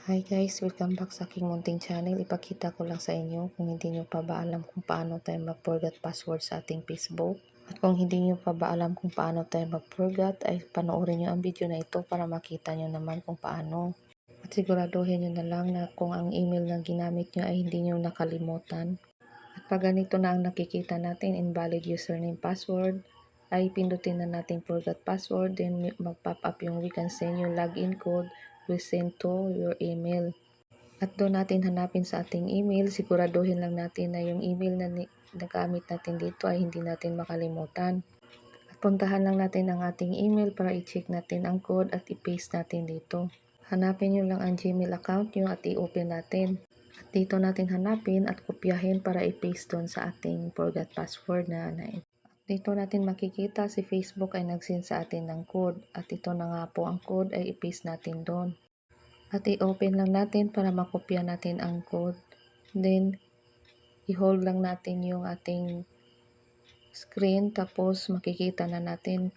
Hi guys, welcome back sa aking munting channel. Ipakita ko lang sa inyo kung hindi nyo pa ba alam kung paano tayo mag-forgot password sa ating Facebook. At kung hindi nyo pa ba alam kung paano tayo mag-forgot, ay panoorin nyo ang video na ito para makita nyo naman kung paano. At siguraduhin nyo na lang na kung ang email na ginamit nyo ay hindi nyo nakalimutan. At pag ganito na ang nakikita natin, invalid username password, ay pindutin na natin forgot password, then mag-pop up yung we can send you login code we send to your email. At doon natin hanapin sa ating email, siguraduhin lang natin na yung email na nagamit natin dito ay hindi natin makalimutan. At puntahan lang natin ang ating email para i-check natin ang code at i-paste natin dito. Hanapin nyo lang ang Gmail account nyo at i-open natin. At dito natin hanapin at kopyahin para i-paste doon sa ating forgot password na dito natin makikita si Facebook ay nag-send sa atin ng code. At ito na nga po ang code ay i-paste natin doon. At i-open lang natin para makopya natin ang code. Then, i-hold lang natin yung ating screen tapos makikita na natin.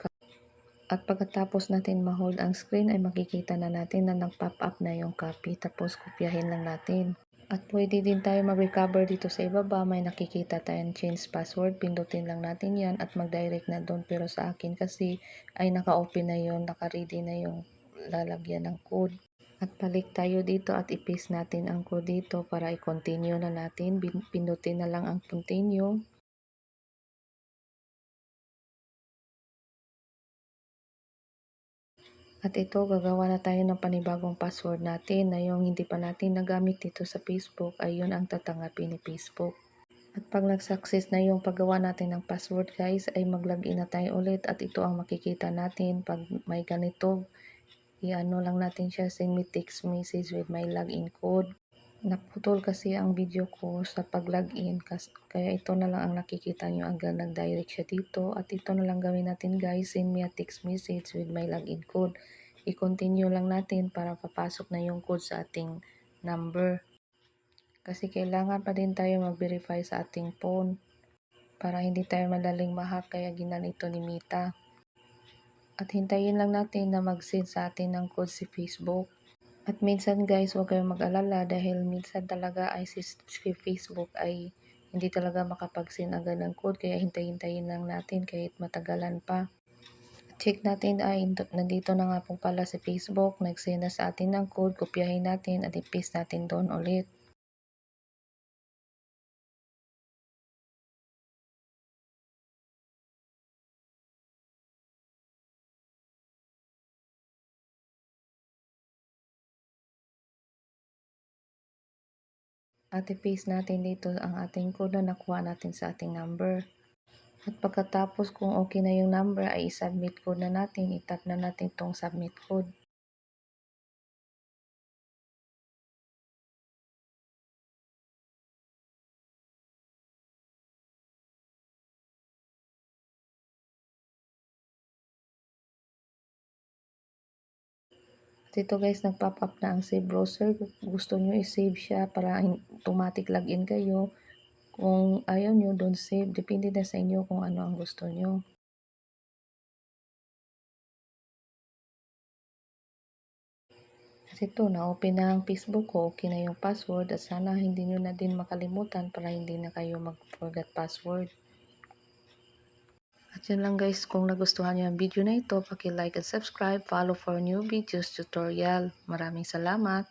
At pagkatapos natin ma-hold ang screen ay makikita na natin na nag-pop up na yung copy tapos kopyahin lang natin. At pwede din tayo mag-recover dito sa ibaba, may nakikita tayong change password, pindutin lang natin yan at mag-direct na doon. Pero sa akin kasi ay naka-open na yun, naka-ready na yung lalagyan ng code. At balik tayo dito at i-paste natin ang code dito para i-continue na natin. Pindutin na lang ang continue. At ito, gagawa na tayo ng panibagong password natin na yung hindi pa natin nagamit dito sa Facebook ay yun ang tatanggapin ni Facebook. At pag nag-success na yung paggawa natin ng password guys, ay mag-login na tayo ulit at ito ang makikita natin pag may ganito. I-ano lang natin siya, send me text message with my login code. Naputol kasi ang video ko sa pag-login kaya ito na lang ang nakikita nyo hanggang nag-direct siya dito. At ito na lang gawin natin guys, send me a text message with my login code. I-continue lang natin para papasok na yung code sa ating number. Kasi kailangan pa din tayo mag-verify sa ating phone para hindi tayo madaling ma-hack kaya ginanito ni Meta. At hintayin lang natin na mag-send sa atin ng code si Facebook. At minsan guys, huwag kayong mag-alala dahil minsan talaga ay si Facebook ay hindi talaga makapag-send agad ng code kaya hintayin lang natin kahit matagalan pa. Check natin ay nandito na nga po pala si Facebook, nag-send na sa atin ng code, kopyahin natin at i-paste natin doon ulit. At i-paste natin dito ang ating code na nakuha natin sa ating number. At pagkatapos kung okay na yung number ay i-submit code na natin, i-tap na natin itong submit code. At ito guys, nag-pop up na ang save browser. Kung gusto nyo i-save siya para automatic login kayo. Kung ayaw nyo, don't save. Depende na sa inyo kung ano ang gusto nyo. At ito, na-open na ang Facebook ko. Okay na yung password. At sana hindi nyo na din makalimutan para hindi na kayo mag-forget password. At yun lang guys, kung nagustuhan nyo ang video na ito, paki-like and subscribe. Follow for new videos tutorial. Maraming salamat.